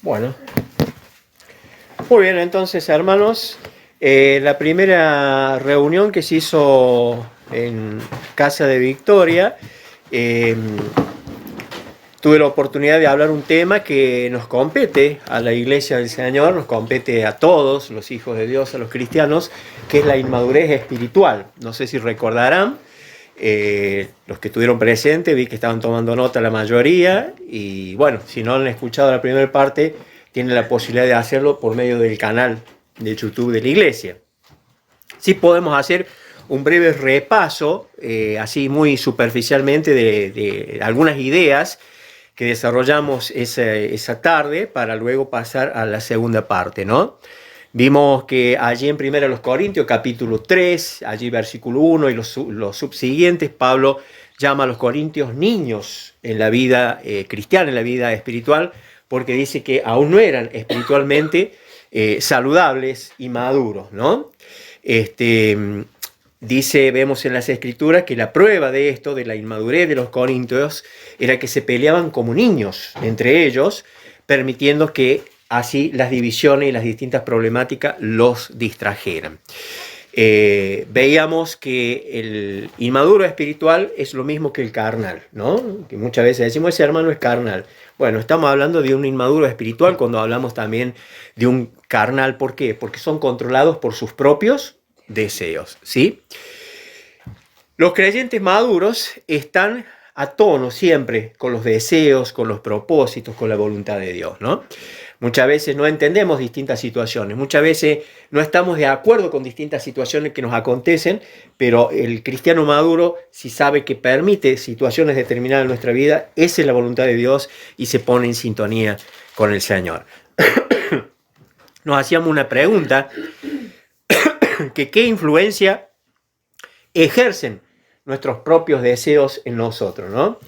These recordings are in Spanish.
Bueno, muy bien, entonces, hermanos, la primera reunión que se hizo en Casa de Victoria, tuve la oportunidad de hablar un tema que nos compete a la Iglesia del Señor, nos compete a todos, los hijos de Dios, a los cristianos, que es la inmadurez espiritual. No sé si recordarán, los que estuvieron presentes, vi que estaban tomando nota la mayoría, y bueno, si no han escuchado la primera parte, tienen la posibilidad de hacerlo por medio del canal de YouTube de la Iglesia. Sí podemos hacer un breve repaso, así muy superficialmente, de algunas ideas que desarrollamos esa tarde para luego pasar a la segunda parte, ¿no? Vimos que allí en 1 Corintios capítulo 3, allí versículo 1 y los subsiguientes, Pablo llama a los corintios niños en la vida cristiana, en la vida espiritual, porque dice que aún no eran espiritualmente saludables y maduros, ¿no? Dice, vemos en las Escrituras que la prueba de esto, de la inmadurez de los corintios, era que se peleaban como niños entre ellos, permitiendo que así las divisiones y las distintas problemáticas los distrajeran. Veíamos que el inmaduro espiritual es lo mismo que el carnal, ¿no? Que muchas veces decimos, ese hermano es carnal. Bueno, estamos hablando de un inmaduro espiritual cuando hablamos también de un carnal. ¿Por qué? Porque son controlados por sus propios deseos, ¿sí? Los creyentes maduros están a tono siempre con los deseos, con los propósitos, con la voluntad de Dios, ¿no? Muchas veces no entendemos distintas situaciones, muchas veces no estamos de acuerdo con distintas situaciones que nos acontecen, pero el cristiano maduro, si sabe que permite situaciones determinadas en nuestra vida, esa es la voluntad de Dios y se pone en sintonía con el Señor. Nos hacíamos una pregunta, que qué influencia ejercen nuestros propios deseos en nosotros, ¿no?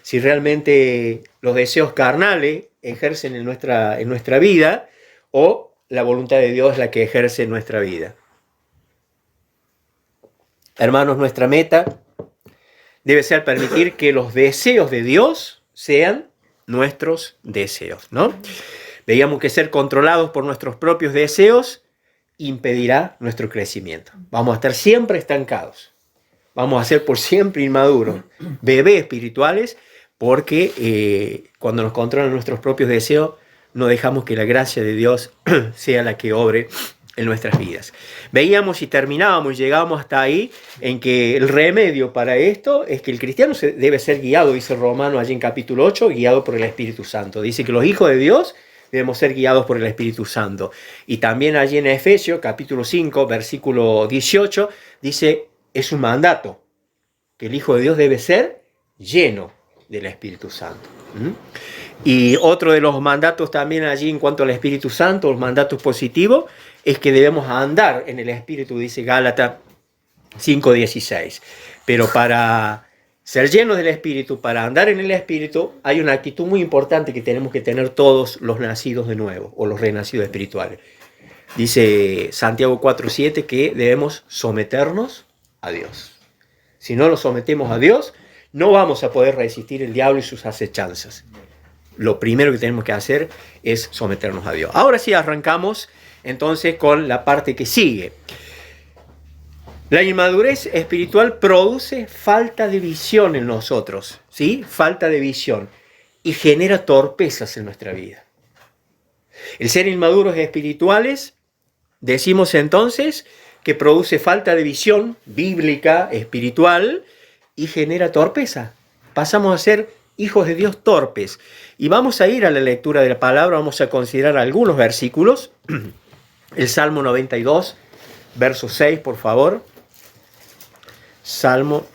Si realmente los deseos carnales ejercen en nuestra vida o la voluntad de Dios es la que ejerce en nuestra vida. Hermanos, nuestra meta debe ser permitir que los deseos de Dios sean nuestros deseos, ¿no? Veíamos que ser controlados por nuestros propios deseos impedirá nuestro crecimiento. Vamos a estar siempre estancados. Vamos a ser por siempre inmaduros, bebés espirituales, porque cuando nos controlan nuestros propios deseos, no dejamos que la gracia de Dios sea la que obre en nuestras vidas. Veíamos y terminábamos, llegábamos hasta ahí, en que el remedio para esto es que el cristiano debe ser guiado, dice Romano allí en capítulo 8, guiado por el Espíritu Santo. Dice que los hijos de Dios debemos ser guiados por el Espíritu Santo. Y también allí en Efesios, capítulo 5, versículo 18, dice, es un mandato, que el Hijo de Dios debe ser lleno del Espíritu Santo. Y otro de los mandatos también allí en cuanto al Espíritu Santo, los mandatos positivos, es que debemos andar en el Espíritu, dice Gálatas 5:16. Pero para ser llenos del Espíritu, para andar en el Espíritu, hay una actitud muy importante que tenemos que tener todos los nacidos de nuevo, o los renacidos espirituales. Dice Santiago 4:7 que debemos someternos a Dios. Si no nos sometemos a Dios, no vamos a poder resistir el diablo y sus acechanzas. Lo primero que tenemos que hacer es someternos a Dios. Ahora sí arrancamos entonces con la parte que sigue. La inmadurez espiritual produce falta de visión en nosotros, ¿sí? Falta de visión, y genera torpezas en nuestra vida. El ser inmaduros espirituales, decimos entonces, que produce falta de visión bíblica, espiritual, y genera torpeza. Pasamos a ser hijos de Dios torpes. Y vamos a ir a la lectura de la palabra, vamos a considerar algunos versículos. El Salmo 92, verso 6, por favor. Salmo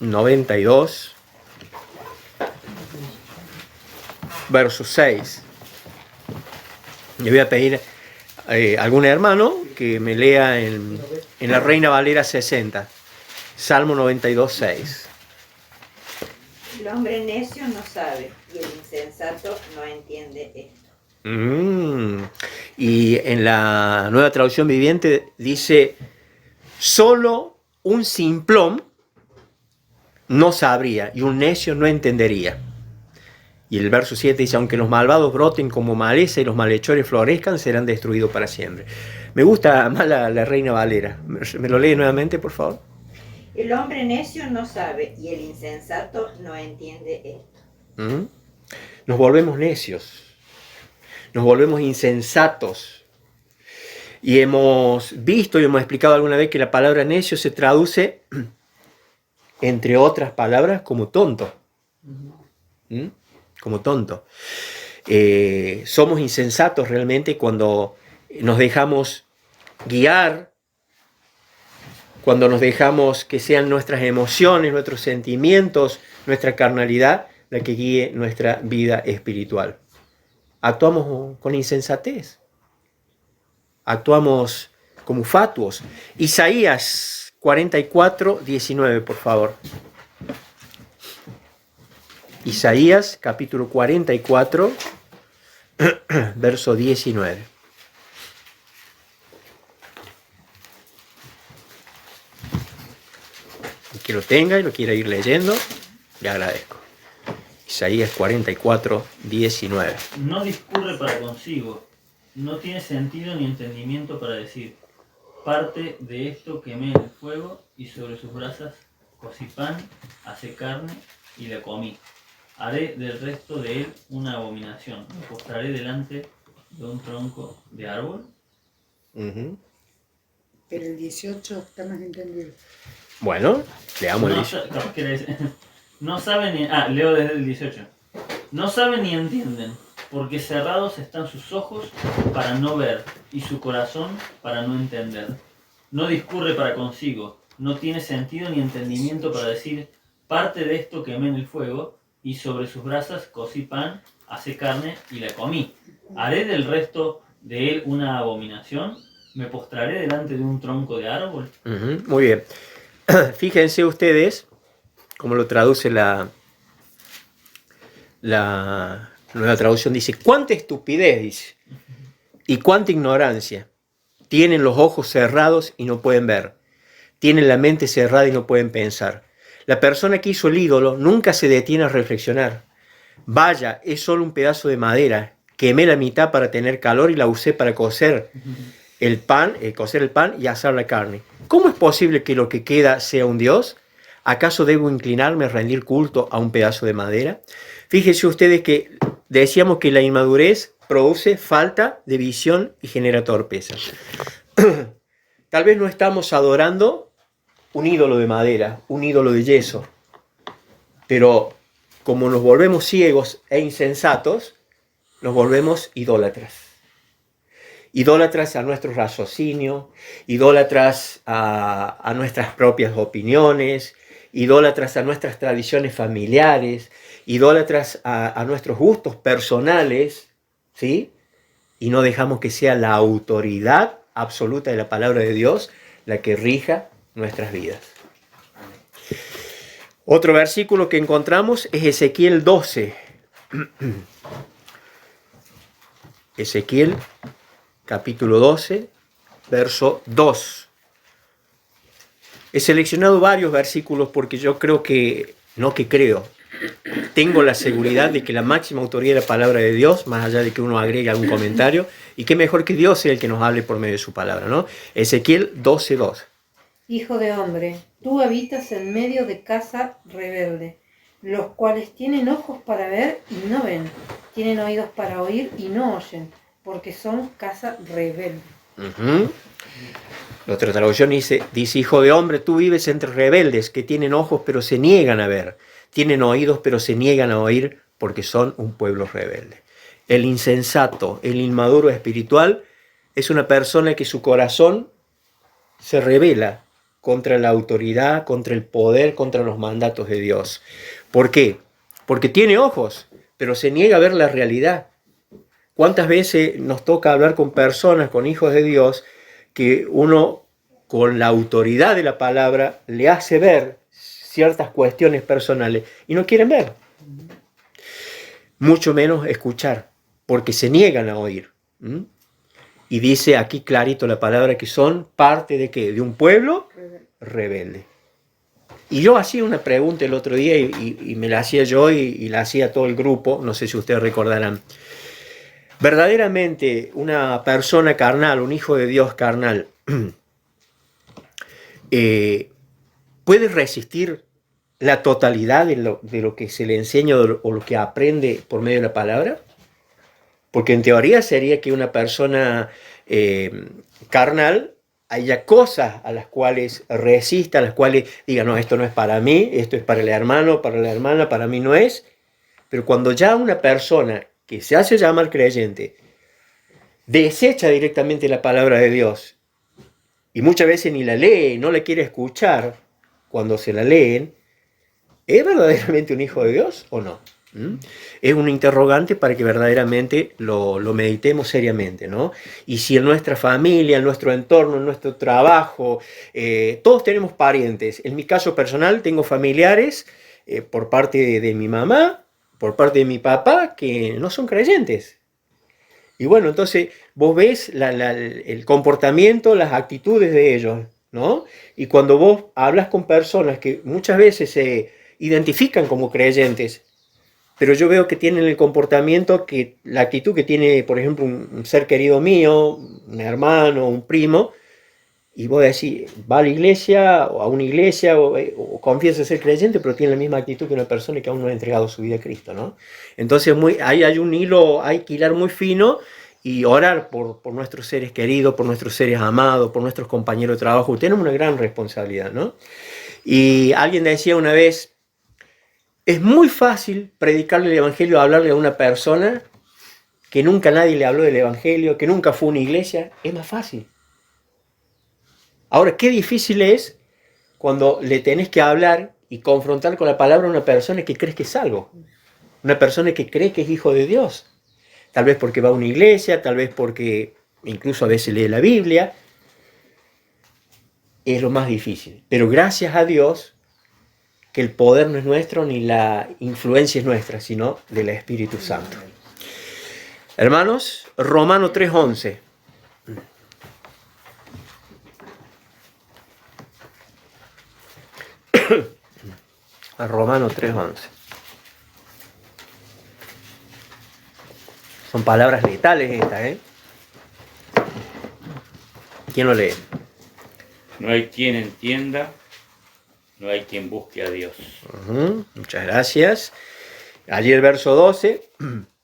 92, verso 6. Le voy a pedir a algún hermano que me lea en la Reina Valera 60. Salmo 92, 6. El hombre necio no sabe y el insensato no entiende esto. Y en la Nueva Traducción Viviente dice, solo un simplón no sabría y un necio no entendería. Y el verso 7 dice, aunque los malvados broten como maleza y los malhechores florezcan, serán destruidos para siempre. Me gusta más la Reina Valera. ¿Me lo lee nuevamente, por favor? El hombre necio no sabe y el insensato no entiende esto. Nos volvemos necios, nos volvemos insensatos. Y hemos visto y hemos explicado alguna vez que la palabra necio se traduce, entre otras palabras, como tonto. Como tonto. Somos insensatos realmente cuando nos dejamos guiar, cuando nos dejamos que sean nuestras emociones, nuestros sentimientos, nuestra carnalidad la que guíe nuestra vida espiritual. Actuamos con insensatez. Actuamos como fatuos. Isaías 44, 19, por favor. Isaías, capítulo 44, verso 19. El que lo tenga y lo quiera ir leyendo, le agradezco. Isaías 44, 19. No discurre para consigo, no tiene sentido ni entendimiento para decir, parte de esto quemé en el fuego y sobre sus brasas cocí pan, asé carne y la comí. Haré del resto de él una abominación, me postraré delante de un tronco de árbol. Pero el 18 está más entendido. Bueno, leamos el 18. No saben ni... leo desde el 18. No saben ni entienden, porque cerrados están sus ojos para no ver y su corazón para no entender. No discurre para consigo, no tiene sentido ni entendimiento para decir, parte de esto quemé en el fuego y sobre sus brasas cocí pan, asé carne y la comí. Haré del resto de él una abominación, me postraré delante de un tronco de árbol. Muy bien. Fíjense ustedes cómo lo traduce la nueva traducción. Dice, cuánta estupidez, dice, y cuánta ignorancia. Tienen los ojos cerrados y no pueden ver. Tienen la mente cerrada y no pueden pensar. La persona que hizo el ídolo nunca se detiene a reflexionar. Vaya, es solo un pedazo de madera. Quemé la mitad para tener calor y la usé para cocer el pan y asar la carne. ¿Cómo es posible que lo que queda sea un Dios? ¿Acaso debo inclinarme a rendir culto a un pedazo de madera? Fíjense ustedes que decíamos que la inmadurez produce falta de visión y genera torpeza. Tal vez no estamos adorando un ídolo de madera, un ídolo de yeso, pero como nos volvemos ciegos e insensatos, nos volvemos idólatras. Idólatras a nuestro raciocinio, idólatras a nuestras propias opiniones, idólatras a nuestras tradiciones familiares, idólatras a nuestros gustos personales, ¿sí? Y no dejamos que sea la autoridad absoluta de la palabra de Dios la que rija nuestras vidas. Otro versículo que encontramos es Ezequiel 12. Ezequiel capítulo 12, verso 2. He seleccionado varios versículos porque yo creo que, tengo la seguridad de que la máxima autoridad de la palabra de Dios, más allá de que uno agregue algún comentario, y qué mejor que Dios sea el que nos hable por medio de su palabra, ¿no? Ezequiel 12, 2. Hijo de hombre, tú habitas en medio de casa rebelde, los cuales tienen ojos para ver y no ven, tienen oídos para oír y no oyen, porque son casa rebelde. La otra traducción dice, hijo de hombre, tú vives entre rebeldes que tienen ojos pero se niegan a ver, tienen oídos pero se niegan a oír porque son un pueblo rebelde. El insensato, el inmaduro espiritual, es una persona que su corazón se rebela contra la autoridad, contra el poder, contra los mandatos de Dios. ¿Por qué? Porque tiene ojos, pero se niega a ver la realidad. ¿Cuántas veces nos toca hablar con personas, con hijos de Dios, que uno con la autoridad de la palabra le hace ver ciertas cuestiones personales y no quieren ver? Mucho menos escuchar, porque se niegan a oír. Y dice aquí clarito la palabra que son parte de ¿qué? De un pueblo rebelde. Y yo hacía una pregunta el otro día y me la hacía yo y la hacía todo el grupo, no sé si ustedes recordarán. Verdaderamente una persona carnal, un hijo de Dios carnal, puede resistir la totalidad de lo que se le enseña o lo que aprende por medio de la palabra? Porque en teoría sería que una persona carnal haya cosas a las cuales resista, a las cuales diga, no, esto no es para mí, esto es para el hermano, para la hermana, para mí no es. Pero cuando ya una persona que se hace llamar creyente desecha directamente la palabra de Dios y muchas veces ni la lee, no la quiere escuchar cuando se la leen, ¿es verdaderamente un hijo de Dios o no? Es un interrogante para que verdaderamente lo meditemos seriamente, ¿no? Y si en nuestra familia, en nuestro entorno, en nuestro trabajo, todos tenemos parientes. En mi caso personal tengo familiares por parte de mi mamá, por parte de mi papá, que no son creyentes. Y bueno, entonces vos ves el comportamiento, las actitudes de ellos, ¿no? Y cuando vos hablas con personas que muchas veces se identifican como creyentes, pero yo veo que tienen el comportamiento, la actitud que tiene, por ejemplo, un ser querido mío, un hermano, un primo, y vos decís, va a la iglesia, o a una iglesia, o confiesa ser creyente, pero tiene la misma actitud que una persona que aún no ha entregado su vida a Cristo, ¿no? Entonces ahí hay un hilo, hay que hilar muy fino y orar por nuestros seres queridos, por nuestros seres amados, por nuestros compañeros de trabajo. Tenemos una gran responsabilidad, ¿no? Y alguien decía una vez, es muy fácil predicarle el evangelio, hablarle a una persona que nunca nadie le habló del evangelio, que nunca fue a una iglesia, es más fácil. Ahora, qué difícil es cuando le tenés que hablar y confrontar con la palabra a una persona que crees que es salvo, una persona que cree que es hijo de Dios, tal vez porque va a una iglesia, tal vez porque incluso a veces lee la Biblia, es lo más difícil. Pero gracias a Dios que el poder no es nuestro ni la influencia es nuestra, sino del Espíritu Santo. Hermanos, Romanos 3:11. A Romanos 3:11. Son palabras letales estas, ¿eh? ¿Quién lo lee? No hay quien entienda, no hay quien busque a Dios. Muchas gracias. Allí el verso 12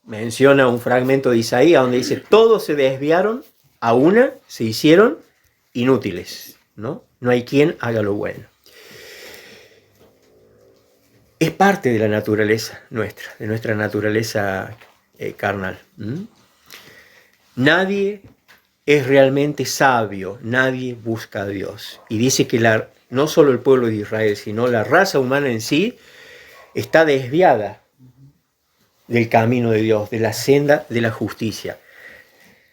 menciona un fragmento de Isaías donde dice, todos se desviaron, a una se hicieron inútiles, ¿no? No hay quien haga lo bueno. Es parte de la naturaleza nuestra, de nuestra naturaleza carnal. Nadie es realmente sabio, nadie busca a Dios. Y dice que no solo el pueblo de Israel, sino la raza humana en sí, está desviada del camino de Dios, de la senda de la justicia.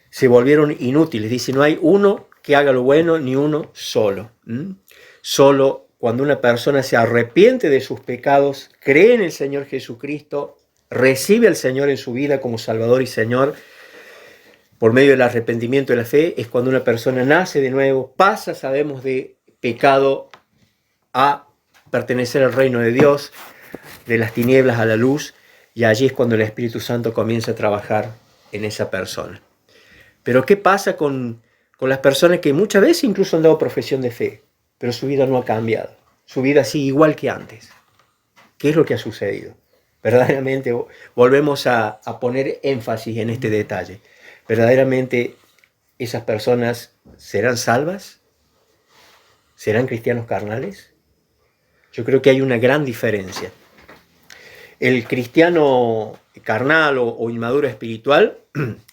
Se volvieron inútiles. Dice, no hay uno que haga lo bueno, ni uno solo. Solo cuando una persona se arrepiente de sus pecados, cree en el Señor Jesucristo, recibe al Señor en su vida como Salvador y Señor, por medio del arrepentimiento y la fe, es cuando una persona nace de nuevo, pasa, sabemos, de pecado a pertenecer al reino de Dios, de las tinieblas a la luz, y allí es cuando el Espíritu Santo comienza a trabajar en esa persona. Pero ¿qué pasa con las personas que muchas veces incluso han dado profesión de fe, pero su vida no ha cambiado? Su vida sigue igual que antes. ¿Qué es lo que ha sucedido? Verdaderamente volvemos a poner énfasis en este detalle. ¿Verdaderamente esas personas serán salvas? ¿Serán cristianos carnales? Yo creo que hay una gran diferencia. El cristiano carnal o inmaduro espiritual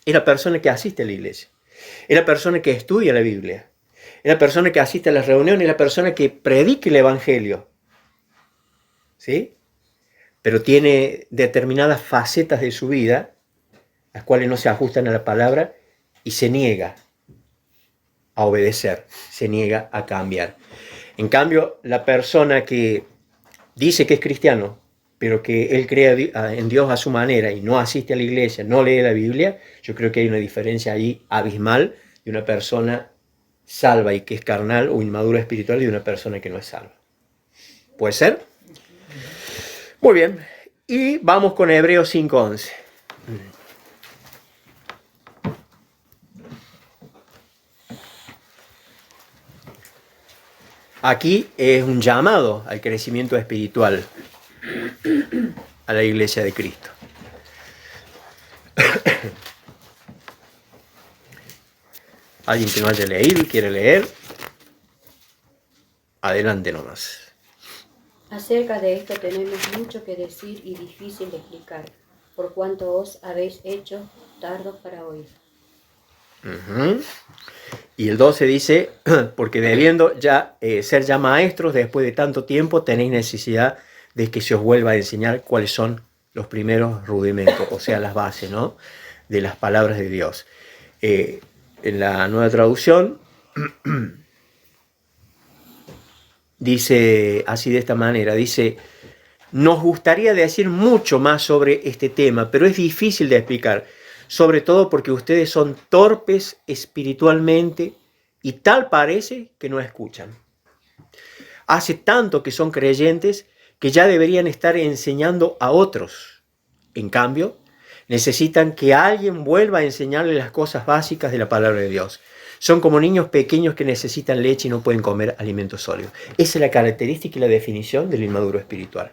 es la persona que asiste a la iglesia, es la persona que estudia la Biblia, es la persona que asiste a las reuniones, es la persona que predica el evangelio, ¿sí? Pero tiene determinadas facetas de su vida, las cuales no se ajustan a la palabra, y se niega a obedecer, se niega a cambiar. En cambio, la persona que dice que es cristiano, pero que él cree en Dios a su manera y no asiste a la iglesia, no lee la Biblia, yo creo que hay una diferencia ahí abismal de una persona salva y que es carnal o inmadura espiritual y de una persona que no es salva. ¿Puede ser? Muy bien. Y vamos con Hebreos 5:11. Aquí es un llamado al crecimiento espiritual a la iglesia de Cristo. ¿Alguien que no haya leído y quiere leer? Adelante nomás. Acerca de esto tenemos mucho que decir y difícil de explicar, por cuanto os habéis hecho tardos para oír. Uh-huh. Y el 12 dice, porque debiendo ya ser ya maestros, después de tanto tiempo, tenéis necesidad de que se os vuelva a enseñar cuáles son los primeros rudimentos, o sea, las bases, ¿no?, de las palabras de Dios. En la Nueva Traducción dice así, de esta manera, dice: nos gustaría decir mucho más sobre este tema, pero es difícil de explicar, sobre todo porque ustedes son torpes espiritualmente y tal parece que no escuchan. Hace tanto que son creyentes que ya deberían estar enseñando a otros. En cambio, necesitan que alguien vuelva a enseñarles las cosas básicas de la palabra de Dios. Son como niños pequeños que necesitan leche y no pueden comer alimentos sólidos. Esa es la característica y la definición del inmaduro espiritual.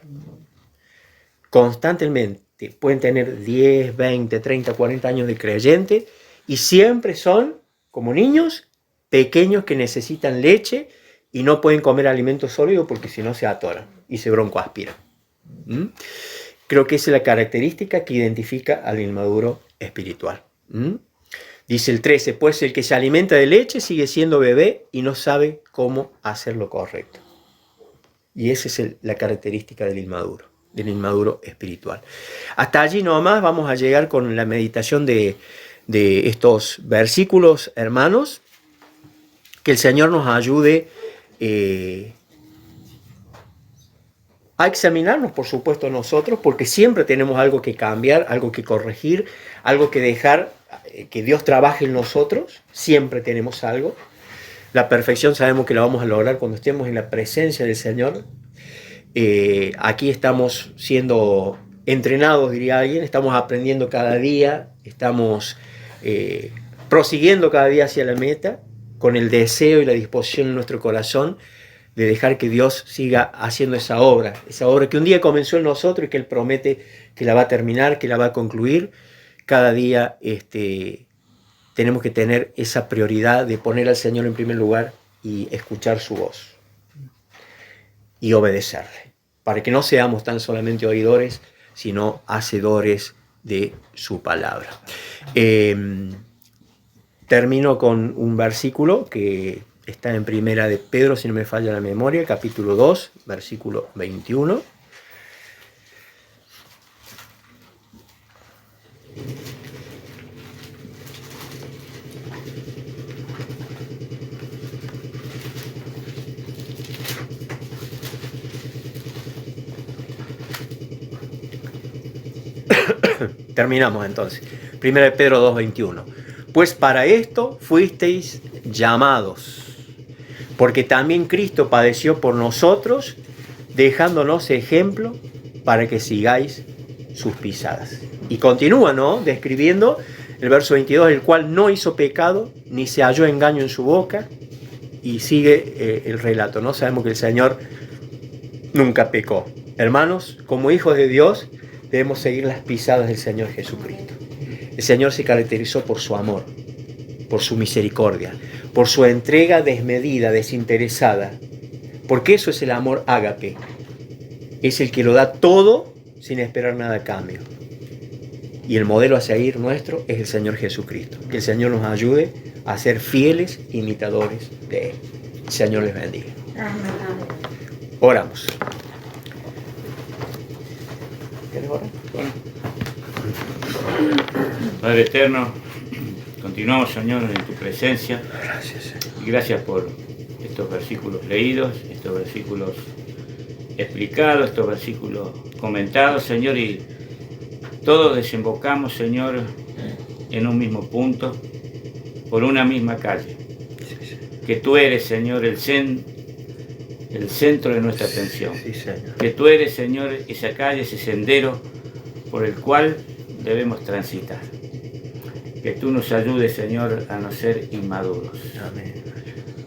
Constantemente pueden tener 10, 20, 30, 40 años de creyente y siempre son como niños pequeños que necesitan leche y no pueden comer alimentos sólidos porque si no se atoran y se broncoaspiran. Creo que esa es la característica que identifica al inmaduro espiritual. Dice el 13, pues el que se alimenta de leche sigue siendo bebé y no sabe cómo hacer lo correcto. Y esa es la característica del inmaduro espiritual. Hasta allí nomás vamos a llegar con la meditación de estos versículos, hermanos. Que el Señor nos ayude a examinarnos, por supuesto, nosotros, porque siempre tenemos algo que cambiar, algo que corregir, algo que dejar que Dios trabaje en nosotros. Siempre tenemos algo. La perfección sabemos que la vamos a lograr cuando estemos en la presencia del Señor. Aquí estamos siendo entrenados, diría alguien, estamos aprendiendo cada día, estamos prosiguiendo cada día hacia la meta, con el deseo y la disposición en nuestro corazón de dejar que Dios siga haciendo esa obra que un día comenzó en nosotros y que Él promete que la va a terminar, que la va a concluir. Cada día tenemos que tener esa prioridad de poner al Señor en primer lugar y escuchar su voz y obedecerle, para que no seamos tan solamente oidores, sino hacedores de su palabra. Termino con un versículo que está en Primera de Pedro, si no me falla la memoria, capítulo 2, versículo 21. Terminamos entonces. Primera de Pedro 2, 21. Pues para esto fuisteis llamados, porque también Cristo padeció por nosotros, dejándonos ejemplo para que sigáis sus pisadas. Y continúa, ¿no?, describiendo el verso 22, el cual no hizo pecado, ni se halló engaño en su boca, y sigue el relato, ¿no? Sabemos que el Señor nunca pecó. Hermanos, como hijos de Dios, debemos seguir las pisadas del Señor Jesucristo. El Señor se caracterizó por su amor, por su misericordia, por su entrega desmedida, desinteresada, porque eso es el amor ágape. Es el que lo da todo sin esperar nada a cambio. Y el modelo a seguir nuestro es el Señor Jesucristo. Que el Señor nos ayude a ser fieles imitadores de Él. El Señor les bendiga. Amén. Oramos. ¿Quieres orar? Bueno. Padre eterno, continuamos, Señor, en tu presencia. Gracias, Señor. Y gracias por estos versículos leídos, estos versículos explicados, estos versículos comentados, Señor, y todos desembocamos, Señor, en un mismo punto, por una misma calle. Que tú eres, Señor, el el centro de nuestra atención. Sí, Señor. Que tú eres, Señor, esa calle, ese sendero por el cual debemos transitar. Que tú nos ayudes, Señor, a no ser inmaduros. Amén.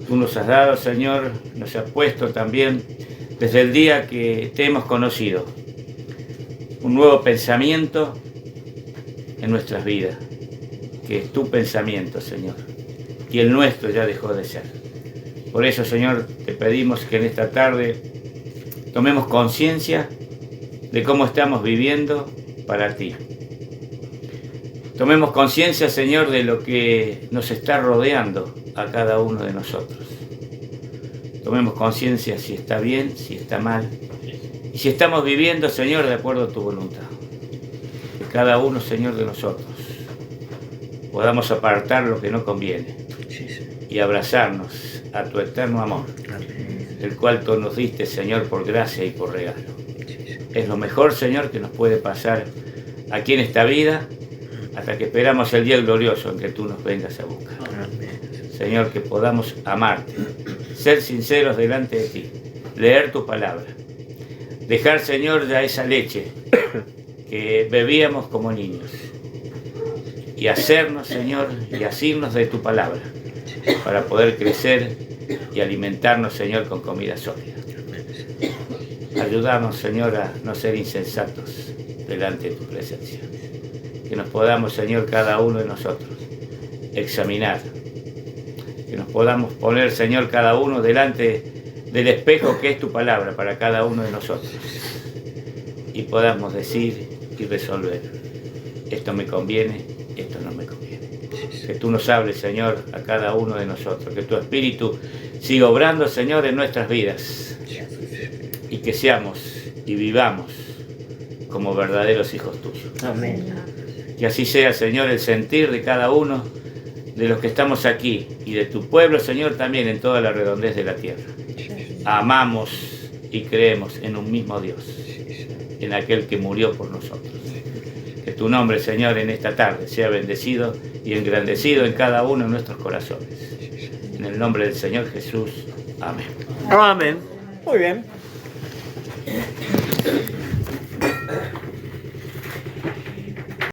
Tú nos has dado, Señor, nos has puesto también desde el día que te hemos conocido un nuevo pensamiento en nuestras vidas, que es tu pensamiento, Señor, y el nuestro ya dejó de ser. Por eso, Señor, te pedimos que en esta tarde tomemos conciencia de cómo estamos viviendo para ti. Tomemos conciencia, Señor, de lo que nos está rodeando a cada uno de nosotros. Tomemos conciencia si está bien, si está mal, y si estamos viviendo, Señor, de acuerdo a tu voluntad. Que cada uno, Señor, de nosotros podamos apartar lo que no conviene y abrazarnos a tu eterno amor, el cual tú nos diste, Señor, por gracia y por regalo. Es lo mejor, Señor, que nos puede pasar aquí en esta vida, hasta que esperamos el día glorioso en que tú nos vengas a buscar. Señor, que podamos amarte, ser sinceros delante de ti, leer tu palabra, dejar, Señor, ya esa leche que bebíamos como niños y hacernos, Señor, y asirnos de tu palabra para poder crecer y alimentarnos, Señor, con comida sólida. Ayúdanos, Señor, a no ser insensatos delante de tu presencia. Que nos podamos, Señor, cada uno de nosotros examinar. Que nos podamos poner, Señor, cada uno delante del espejo que es tu palabra para cada uno de nosotros. Y podamos decir y resolver. Esto me conviene, esto no me conviene. Que tú nos hables, Señor, a cada uno de nosotros. Que tu Espíritu siga obrando, Señor, en nuestras vidas. Y que seamos y vivamos como verdaderos hijos tuyos. Amén. Que así sea, Señor, el sentir de cada uno de los que estamos aquí y de tu pueblo, Señor, también en toda la redondez de la tierra. Amamos y creemos en un mismo Dios, en aquel que murió por nosotros. Que tu nombre, Señor, en esta tarde sea bendecido y engrandecido en cada uno de nuestros corazones. En el nombre del Señor Jesús. Amén. Amén. Muy bien.